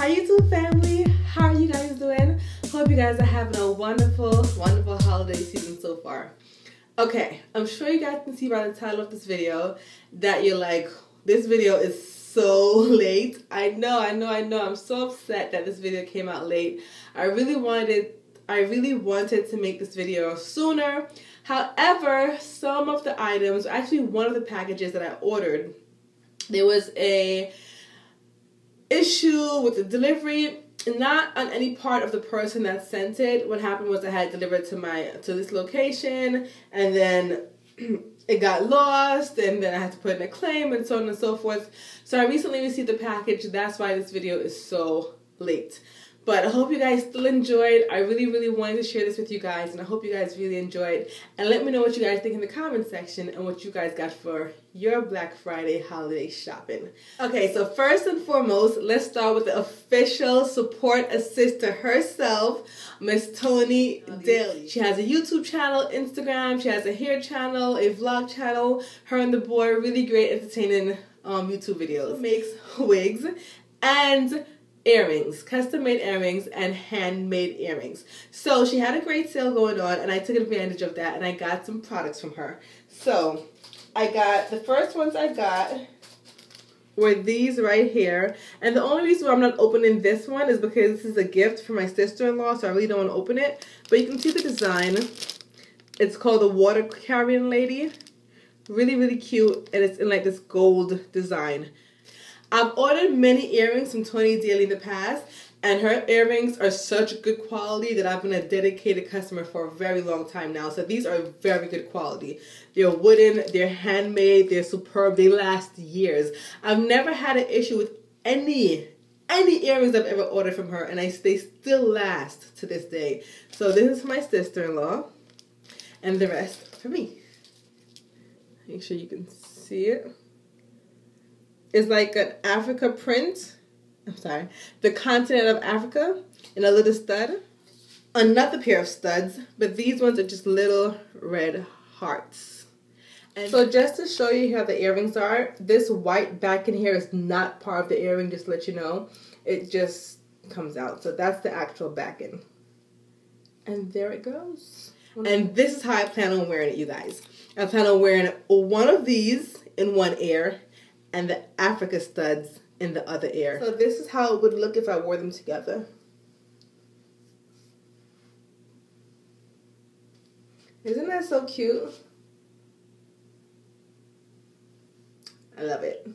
Hi YouTube family, how are you guys doing? Hope you guys are having a wonderful holiday season so far. Okay, I'm sure you guys can see by the title of this video that you're like, this video is so late. I know, I'm so upset that this video came out late. I really wanted to make this video sooner. However, some of the items, actually one of the packages that I ordered, there was a issue with the delivery, not on any part of the person that sent it. What happened was I had it delivered to this location, and then it got lost, and then I had to put in a claim, and so on and so forth. So I recently received the package. That's why this video is so late. But I hope you guys still enjoyed. I really wanted to share this with you guys, and I hope you guys really enjoyed. And let me know what you guys think in the comment section and what you guys got for your Black Friday holiday shopping. Okay, so first and foremost, let's start with the official support assistant herself, Miss Toni Daily. She has a YouTube channel, Instagram, she has a hair channel, a vlog channel. Her and the boy, really great entertaining YouTube videos. Makes wigs and earrings, custom-made earrings and handmade earrings. So she had a great sale going on, and I took advantage of that, and I got some products from her. So I got, the first ones I got were these right here, and the only reason why I'm not opening this one is because this is a gift for my sister-in-law, so I really don't want to open it. But you can see the design. It's called the water carrying lady. Really cute, and it's in like this gold design. I've ordered many earrings from Toni Daily in the past, and her earrings are such good quality that I've been a dedicated customer for a very long time now. So these are very good quality. They're wooden, they're handmade, they're superb, they last years. I've never had an issue with any earrings I've ever ordered from her, and they still last to this day. So this is for my sister-in-law, and the rest for me. Make sure you can see it. It's like an Africa print. I'm sorry. The continent of Africa in a little stud. Another pair of studs, but these ones are just little red hearts. And so just to show you how the earrings are, this white back in here is not part of the earring, just to let you know. It just comes out. So that's the actual backing. And there it goes. And this is how I plan on wearing it, you guys. I plan on wearing one of these in one ear and the Africa studs in the other ear. So this is how it would look if I wore them together. Isn't that so cute? I love it.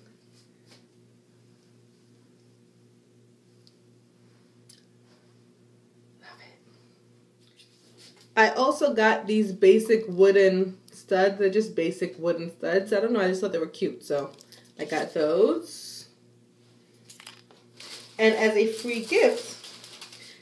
Love it. I also got these basic wooden studs. They're just basic wooden studs. I don't know, I just thought they were cute, so I got those. And as a free gift,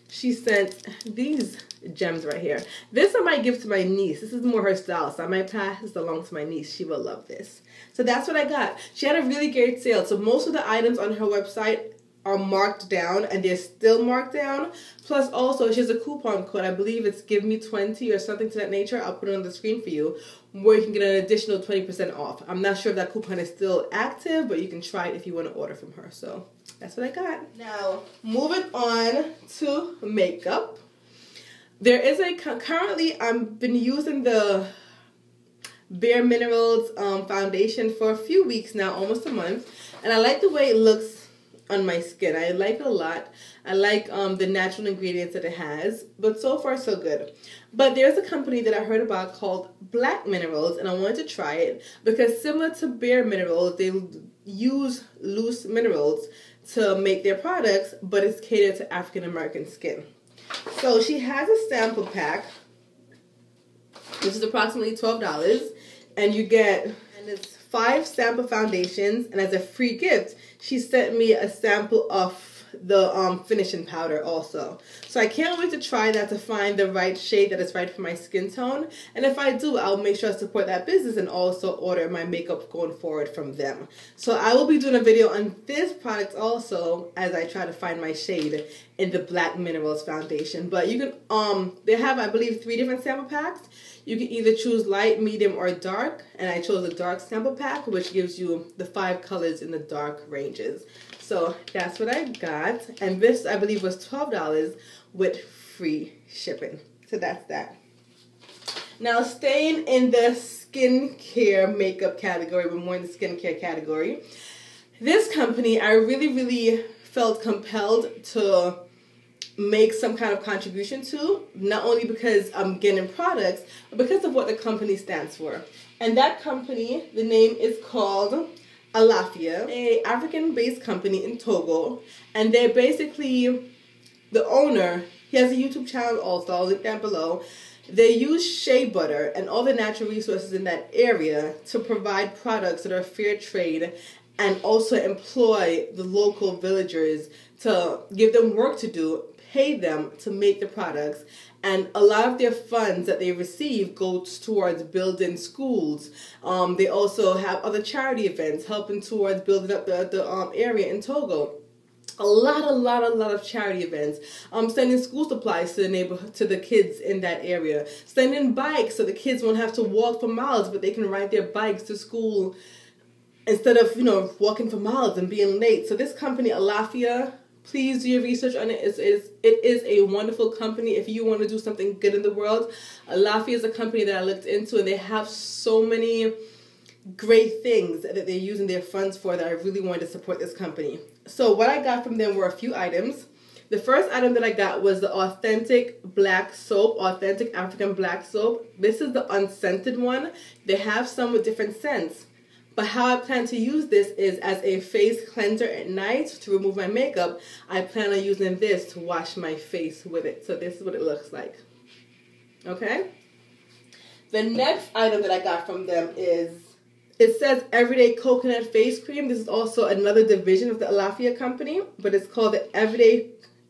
she sent these gems right here. This I might give to my niece. This is more her style, so I might pass this along to my niece. She will love this. So that's what I got. She had a really great sale. So most of the items on her website are marked down, and they're still marked down. Plus also she has a coupon code. I believe it's give me 20 or something to that nature. I'll put it on the screen for you, where you can get an additional 20% off. I'm not sure if that coupon is still active, but you can try it if you want to order from her. So that's what I got. Now moving on to makeup. There is currently I've been using the Bare Minerals foundation for a few weeks now, almost a month, and I like the way it looks on my skin. I like it a lot. I like the natural ingredients that it has, but so far so good. But there's a company that I heard about called Black Minerals, and I wanted to try it because similar to Bare Minerals, they use loose minerals to make their products, but it's catered to African American skin. So she has a sample pack, which is approximately $12, and you get, and it's 5 sample foundations, and as a free gift, she sent me a sample of the finishing powder also. So I can't wait to try that to find the right shade that is right for my skin tone. And if I do, I'll make sure I support that business and also order my makeup going forward from them. So I will be doing a video on this product also as I try to find my shade in the Black Minerals foundation. But you can, they have, I believe, 3 different sample packs. You can either choose light, medium, or dark, and I chose a dark sample pack, which gives you the 5 colors in the dark ranges. So that's what I got. And this, I believe, was $12 with free shipping. So that's that. Now, staying in the skincare makeup category, but more in the skincare category, this company, I really felt compelled to make some kind of contribution to, not only because I'm getting products, but because of what the company stands for. And that company, the name is called Alafia, a African-based company in Togo, and they're basically, the owner, he has a YouTube channel also, I'll link that below. They use shea butter and all the natural resources in that area to provide products that are fair trade and also employ the local villagers to give them work to do, pay them to make the products, and a lot of their funds that they receive goes towards building schools. They also have other charity events helping towards building up the area in Togo. A lot of charity events. Sending school supplies to the kids in that area. Sending bikes so the kids won't have to walk for miles, but they can ride their bikes to school instead of, walking for miles and being late. So this company, Alafia, please do your research on it. It is a wonderful company if you want to do something good in the world. Alafia is a company that I looked into, and they have so many great things that they're using their funds for that I really wanted to support this company. So what I got from them were a few items. The first item that I got was the authentic black soap, authentic African black soap. This is the unscented one. They have some with different scents. But how I plan to use this is as a face cleanser at night to remove my makeup. I plan on using this to wash my face with it. So this is what it looks like. Okay? The next item that I got from them is, it says Everyday Coconut Face Cream. This is also another division of the Alafia company, but it's called the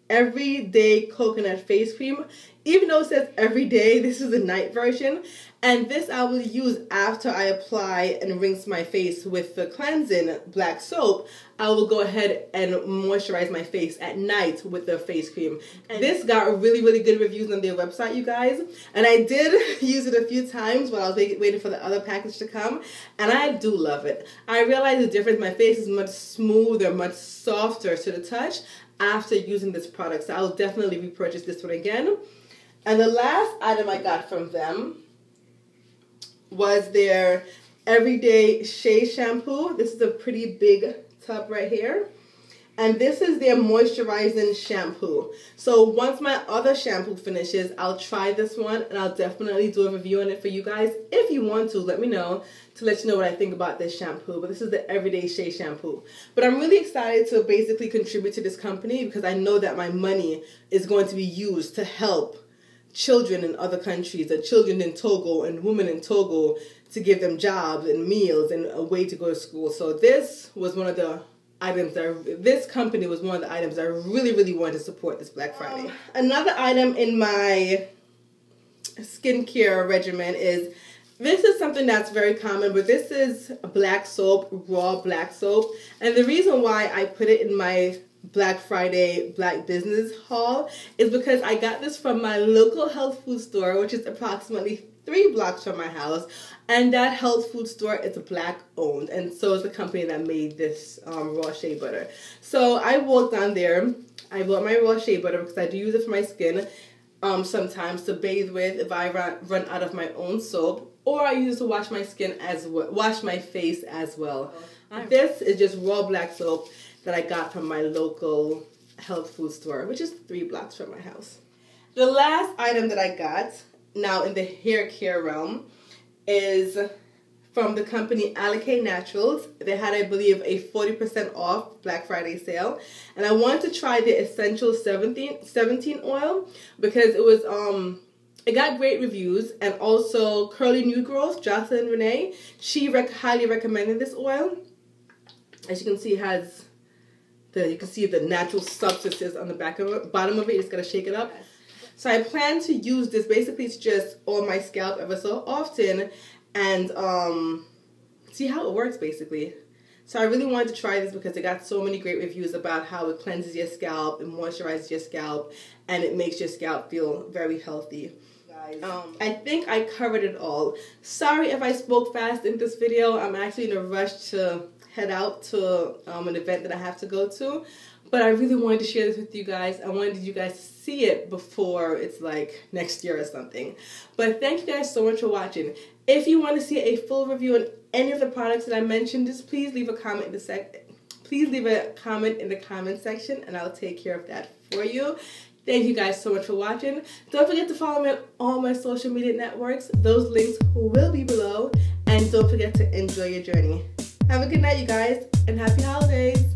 Everyday Coconut Face Cream. Even though it says everyday, this is the night version. And this I will use after I apply and rinse my face with the cleansing black soap. I will go ahead and moisturize my face at night with the face cream. And this got really good reviews on their website, you guys. And I did use it a few times while I was waiting for the other package to come. And I do love it. I realize the difference. My face is much smoother, much softer to the touch after using this product. So I'll definitely repurchase this one again. And the last item I got from them was their Everyday Shea Shampoo. This is a pretty big tub right here. And this is their moisturizing shampoo. So once my other shampoo finishes, I'll try this one and I'll definitely do a review on it for you guys. If you want to, let me know to let you know what I think about this shampoo. But this is the Everyday Shea Shampoo. But I'm really excited to basically contribute to this company because I know that my money is going to be used to help children in other countries, or children in Togo and women in Togo, to give them jobs and meals and a way to go to school. So this was one of the items this company was one of the items I really wanted to support this Black Friday. Another item in my skincare regimen is, this is something that's very common, but this is black soap, raw black soap. And the reason why I put it in my Black Friday Black Business haul is because I got this from my local health food store, which is approximately 3 blocks from my house, and that health food store is Black owned, and so is the company that made this raw shea butter. So I walked down there, I bought my raw shea butter because I do use it for my skin sometimes to bathe with if I run out of my own soap, or I use it to wash my skin as well, wash my face as well. This is just raw black soap that I got from my local health food store, which is 3 blocks from my house. The last item that I got, now in the hair care realm, is from the company Alike Naturals. They had, I believe, a 40% off Black Friday sale. And I wanted to try the Essential 17 oil because it was, it got great reviews. And also Curly New Growth, Jocelyn Renee, she highly recommended this oil. As you can see, it has you can see the natural substances on the bottom of it. You just gotta shake it up. So I plan to use this. Basically, it's just on my scalp ever so often and see how it works, basically. So I really wanted to try this because it got so many great reviews about how it cleanses your scalp, it moisturizes your scalp, and it makes your scalp feel very healthy. I think I covered it all. Sorry if I spoke fast in this video. I'm actually in a rush to head out to an event that I have to go to. But I really wanted to share this with you guys. I wanted you guys to see it before it's like next year or something. But thank you guys so much for watching. If you want to see a full review on any of the products that I mentioned, just please leave a comment in the comment section, and I'll take care of that for you. Thank you guys so much for watching. Don't forget to follow me on all my social media networks. Those links will be below. And don't forget to enjoy your journey. Have a good night, you guys, and happy holidays.